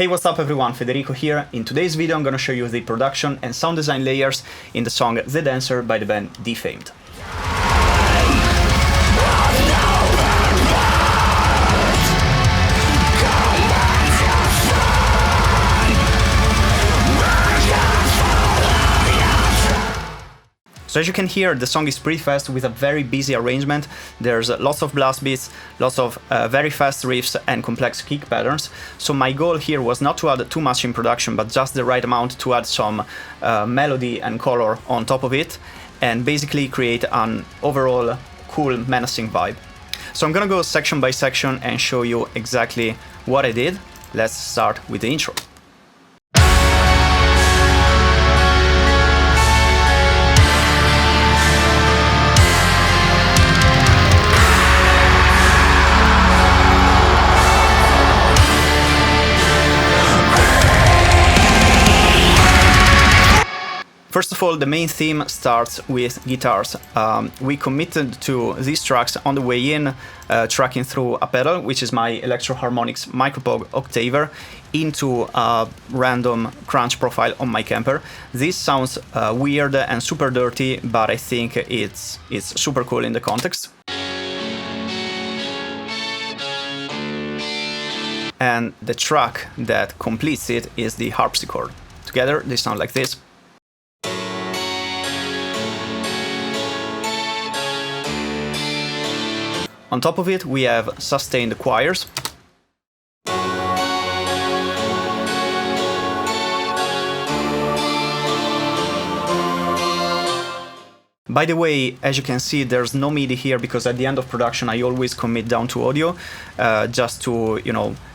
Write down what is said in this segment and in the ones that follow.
Hey, what's up everyone, Federico here. In today's video I'm gonna show you the production and sound design layers in the song The Dancer by the band Defamed. So as you can hear, the song is pretty fast with a very busy arrangement. There's lots of blast beats, lots of very fast riffs and complex kick patterns. So my goal here was not to add too much in production, but just the right amount to add some melody and color on top of it, and basically create an overall cool, menacing vibe. So I'm gonna go section by section and show you exactly what I did. Let's start with the intro. First of all, the main theme starts with guitars. We committed to these tracks on the way in, tracking through a pedal, which is my Electro Harmonix Micropog Octaver, into a random crunch profile on my Kemper. This sounds weird and super dirty, but I think it's super cool in the context. And the track that completes it is the harpsichord. Together, they sound like this. On top of it, we have sustained choirs. By the way, as you can see, there's no MIDI here because at the end of production I always commit down to audio, just to,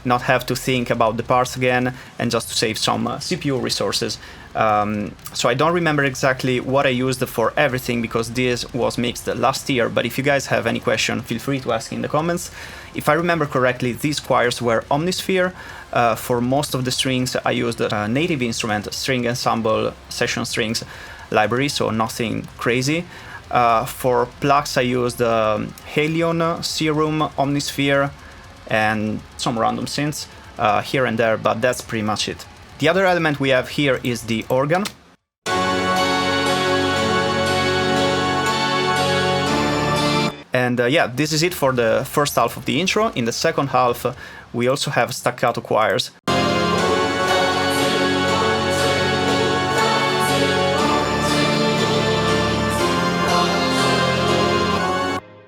not have to think about the parts again and just to save some CPU resources. So I don't remember exactly what I used for everything because this was mixed last year, but if you guys have any question, feel free to ask in the comments. If I remember correctly, these choirs were Omnisphere. For most of the strings I used a Native Instrument string ensemble session strings library, so nothing crazy. For plugs I used Halion, Serum, Omnisphere, and some random synths here and there, but that's pretty much it. The other element we have here is the organ. And yeah, this is it for the first half of the intro. In the second half we also have staccato choirs.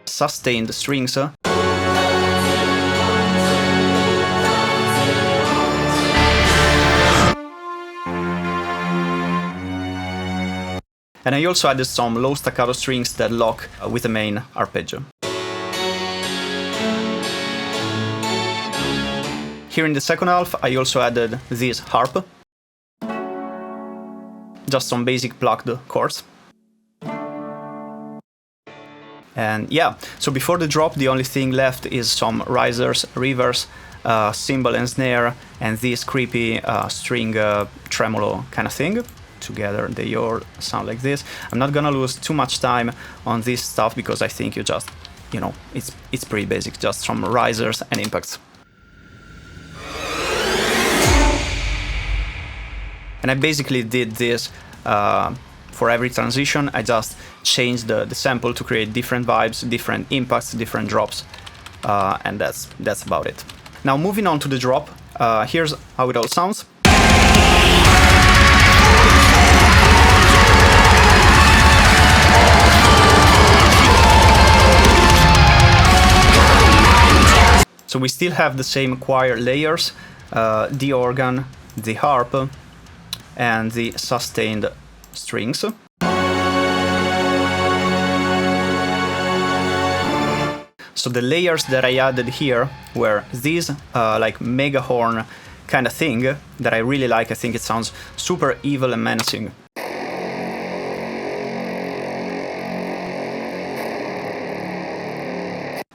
Sustained strings. And I also added some low staccato strings that lock with the main arpeggio. Here in the second half I also added this harp. Just some basic plucked chords. And yeah, so before the drop the only thing left is some risers, reverbs, cymbal and snare, and this creepy string tremolo kind of thing. Together they all sound like this. I'm not gonna lose too much time on this stuff because I think you just, it's pretty basic, just some risers and impacts. And I basically did this for every transition. I just changed the sample to create different vibes, different impacts, different drops, and that's about it. Now moving on to the drop, here's how it all sounds. So we still have the same choir layers, the organ, the harp, and the sustained strings. So the layers that I added here were these like mega horn kind of thing that I really like. I think it sounds super evil and menacing.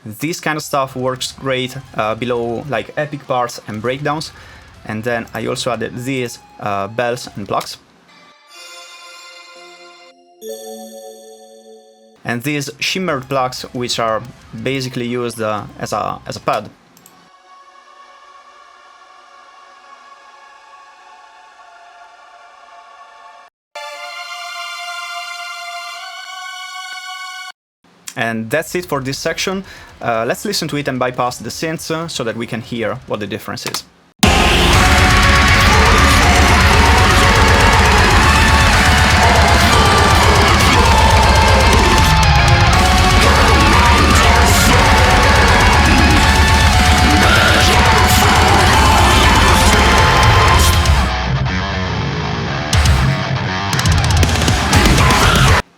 This kind of stuff works great below like epic parts and breakdowns. And then I also added these bells and plucks. And these shimmered plugs, which are basically used as a pad. And that's it for this section. Let's listen to it and bypass the synths so that we can hear what the difference is.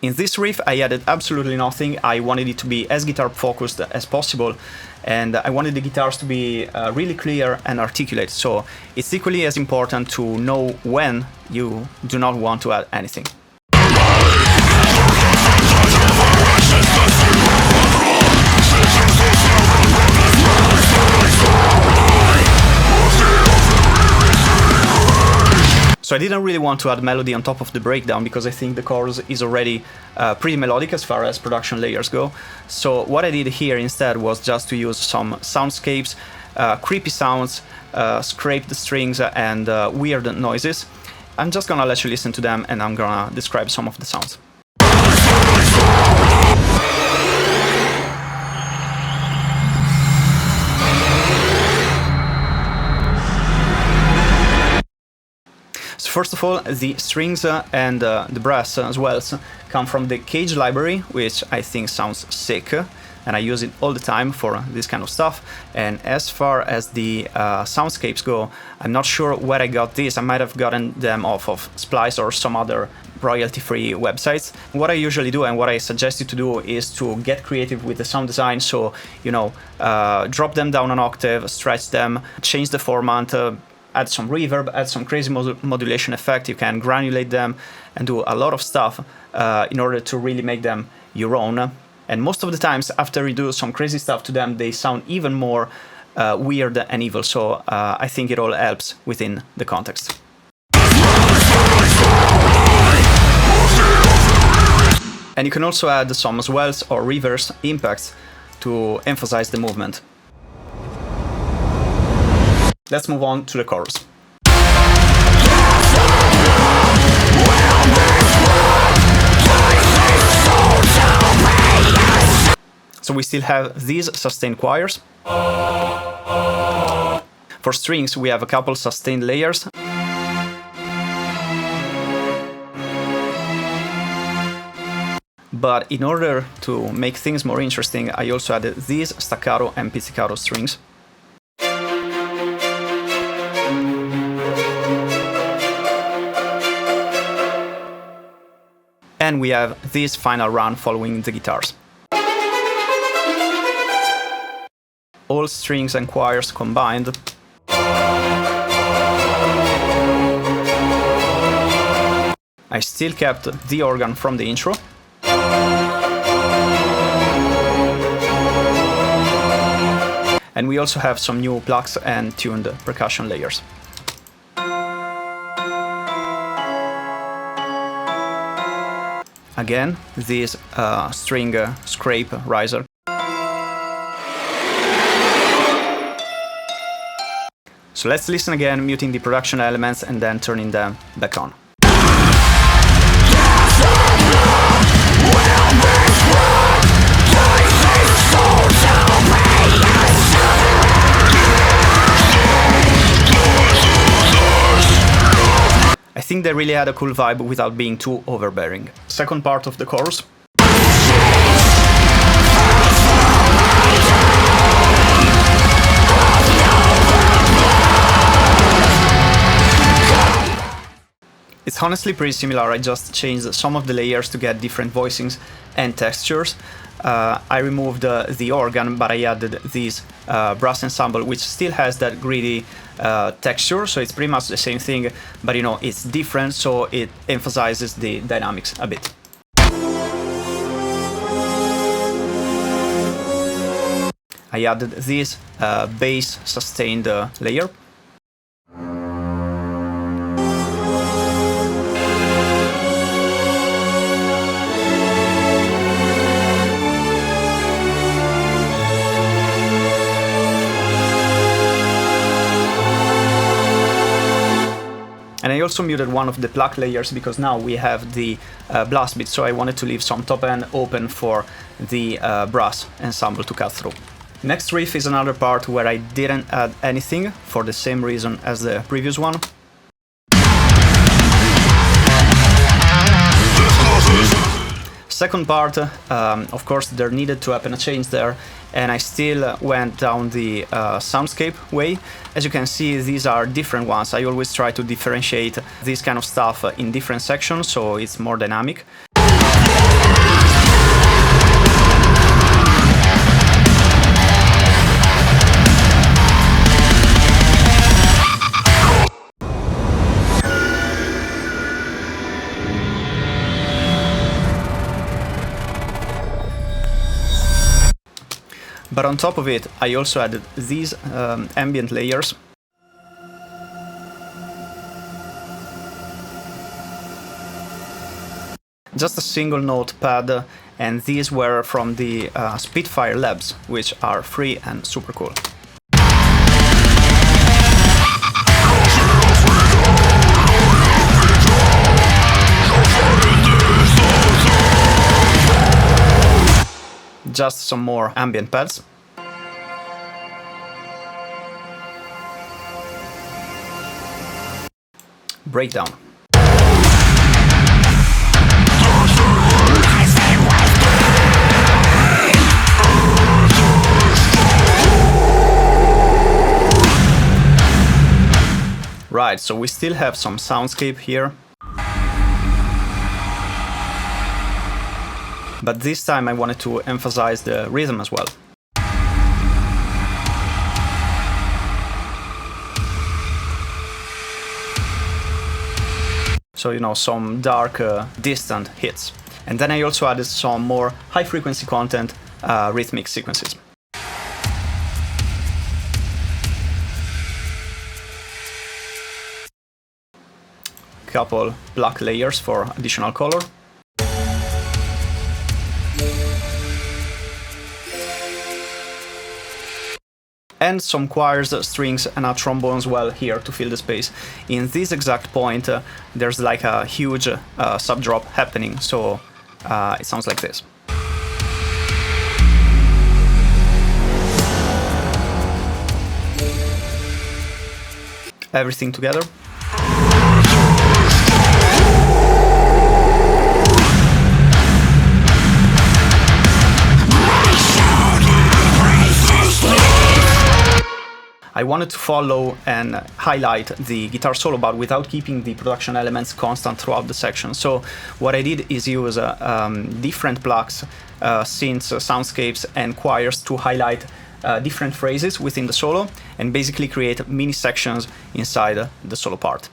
In this riff I added absolutely nothing. I wanted it to be as guitar focused as possible, and I wanted the guitars to be really clear and articulate, so it's equally as important to know when you do not want to add anything. So I didn't really want to add melody on top of the breakdown because I think the chorus is already pretty melodic as far as production layers go. So what I did here instead was just to use some soundscapes, creepy sounds, scrape the strings and weird noises. I'm just gonna let you listen to them and I'm gonna describe some of the sounds. So first of all, the strings and the brass as well come from the Cage library, which I think sounds sick, and I use it all the time for this kind of stuff. And as far as the soundscapes go, I'm not sure where I got this. I might have gotten them off of Splice or some other royalty-free websites. What I usually do and what I suggest you to do is to get creative with the sound design. So, you know, drop them down an octave, stretch them, change the format, add some reverb, add some crazy modulation effect. You can granulate them and do a lot of stuff in order to really make them your own. And most of the times, after you do some crazy stuff to them, they sound even more weird and evil. So I think it all helps within the context. And you can also add some swells or reverse impacts to emphasize the movement. Let's move on to the chorus. So we still have these sustained choirs. For strings, we have a couple sustained layers. But in order to make things more interesting, I also added these staccato and pizzicato strings. And we have this final run following the guitars. All strings and choirs combined. I still kept the organ from the intro. And we also have some new plucks and tuned percussion layers. Again, this string scrape riser. So let's listen again, muting the production elements and then turning them back on. I think they really had a cool vibe without being too overbearing. Second part of the chorus. It's honestly pretty similar. I just changed some of the layers to get different voicings and textures. I removed the organ, but I added this brass ensemble, which still has that gritty texture, so it's pretty much the same thing, but you know, it's different, so it emphasizes the dynamics a bit. I added this bass sustained layer. also muted one of the pluck layers because now we have the blast beat, so I wanted to leave some top end open for the brass ensemble to cut through. Next riff is another part where I didn't add anything for the same reason as the previous one. Second part, of course, there needed to happen a change there, and I still went down the soundscape way. As you can see, these are different ones. I always try to differentiate this kind of stuff in different sections, so it's more dynamic. But on top of it, I also added these ambient layers. Just a single note pad, and these were from the Spitfire Labs, which are free and super cool. Just some more ambient pads. Breakdown. Right, so we still have some soundscape here. But this time I wanted to emphasize the rhythm as well. So, you know, some dark, distant hits. And then I also added some more high-frequency content, rhythmic sequences. Couple black layers for additional color. And some choirs, strings, and a trombone as well here to fill the space. In this exact point, there's like a huge sub-drop happening, so it sounds like this. Everything together. I wanted to follow and highlight the guitar solo, but without keeping the production elements constant throughout the section. So what I did is use different plugs, synths, soundscapes, and choirs to highlight different phrases within the solo and basically create mini sections inside the solo part.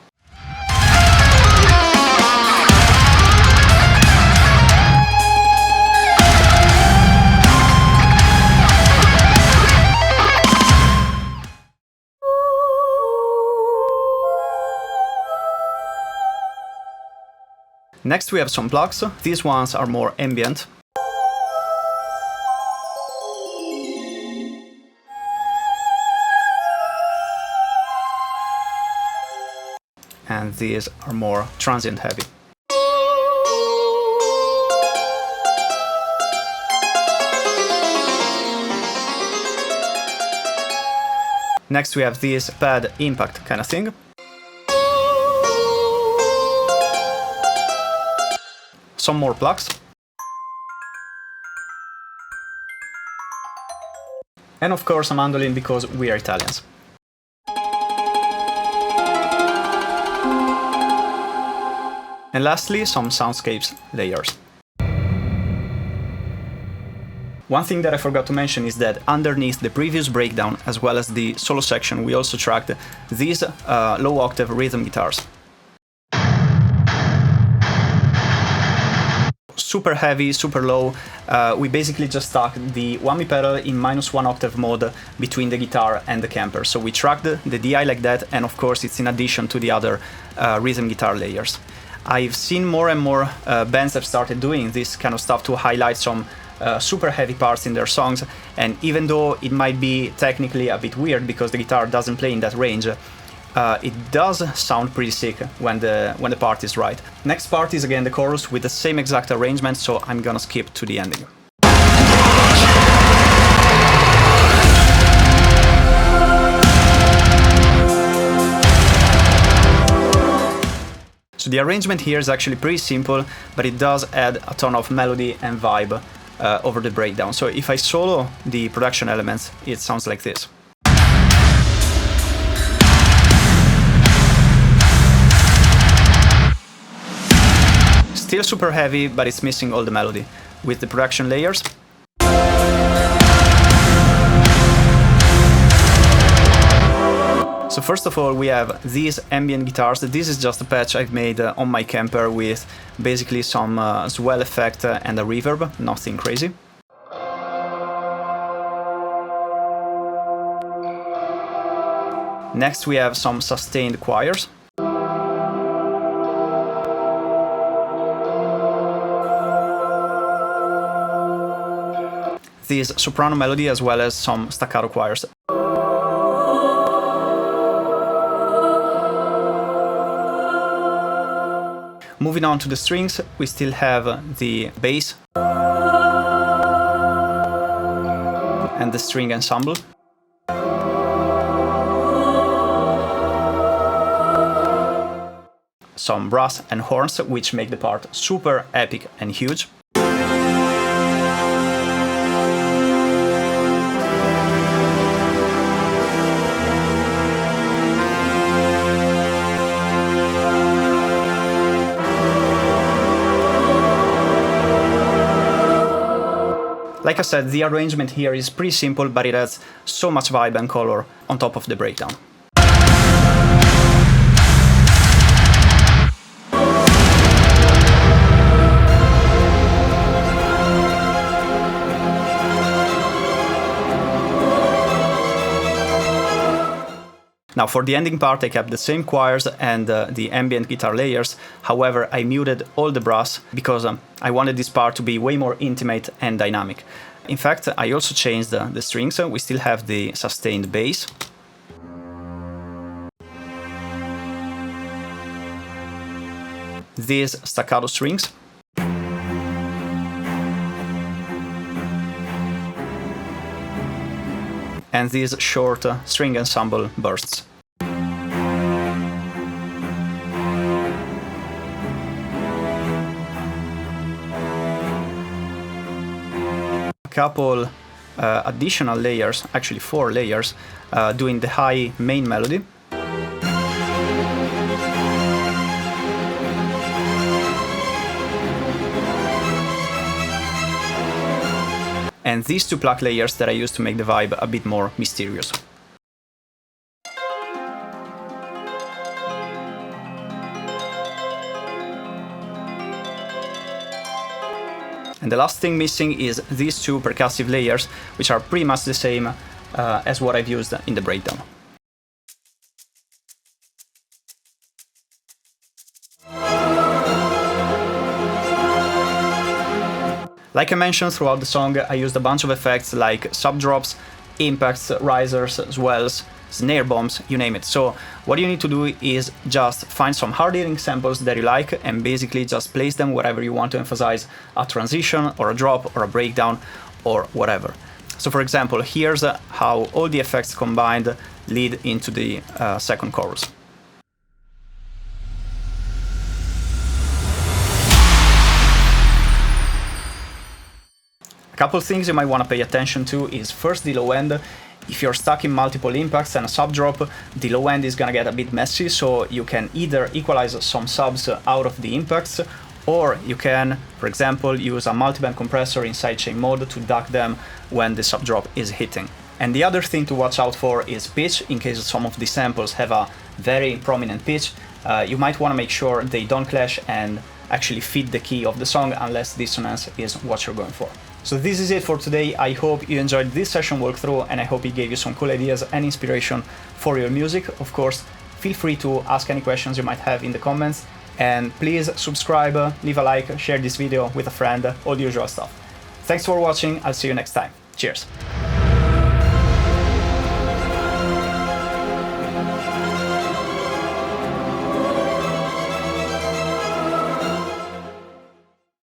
Next we have some plugs. These ones are more ambient. And these are more transient heavy. Next we have this pad impact kind of thing. Some more plugs. And of course a mandolin because we are Italians. And lastly, some soundscapes layers. One thing that I forgot to mention is that underneath the previous breakdown, as well as the solo section, we also tracked these low octave rhythm guitars. Super heavy, super low. We basically just stuck the 1 pedal in -1 octave mode between the guitar and the camper. So we tracked the DI like that, and of course it's in addition to the other rhythm guitar layers. I've seen more and more bands have started doing this kind of stuff to highlight some super heavy parts in their songs, and even though it might be technically a bit weird because the guitar doesn't play in that range, it does sound pretty sick when the part is right. Next part is again the chorus with the same exact arrangement, so I'm gonna skip to the ending. So the arrangement here is actually pretty simple, but it does add a ton of melody and vibe over the breakdown. So if I solo the production elements, it sounds like this. Still super heavy, but it's missing all the melody. With the production layers, so first of all, we have these ambient guitars. This is just a patch I've made on my camper with basically some swell effect and a reverb, nothing crazy. Next we have some sustained choirs. This soprano melody as well as some staccato choirs. Moving on to the strings, we still have the bass and the string ensemble. Some brass and horns, which make the part super epic and huge. Like I said, the arrangement here is pretty simple, but it adds so much vibe and color on top of the breakdown. Now for the ending part I kept the same choirs and the ambient guitar layers, however I muted all the brass because I wanted this part to be way more intimate and dynamic. In fact, I also changed the strings. We still have the sustained bass. These staccato strings. And these short string ensemble bursts. A couple additional layers, actually 4 layers, doing the high main melody. And these 2 pluck layers that I used to make the vibe a bit more mysterious. And the last thing missing is these 2 percussive layers, which are pretty much the same as what I've used in the breakdown. Like I mentioned throughout the song, I used a bunch of effects like sub-drops, impacts, risers, swells, snare bombs, you name it. So what you need to do is just find some hard-hitting samples that you like and basically just place them wherever you want to emphasize a transition or a drop or a breakdown or whatever. So for example, here's how all the effects combined lead into the second chorus. A couple things you might want to pay attention to is first the low end. If you're stuck in multiple impacts and a sub drop, the low end is gonna get a bit messy, so you can either equalize some subs out of the impacts, or you can, for example, use a multiband compressor in sidechain mode to duck them when the sub drop is hitting. And the other thing to watch out for is pitch. In case some of the samples have a very prominent pitch, you might want to make sure they don't clash and actually fit the key of the song unless dissonance is what you're going for. So this is it for today. I hope you enjoyed this session walkthrough and I hope it gave you some cool ideas and inspiration for your music. Of course, feel free to ask any questions you might have in the comments, and please subscribe, leave a like, share this video with a friend, all the usual stuff. Thanks for watching, I'll see you next time. Cheers!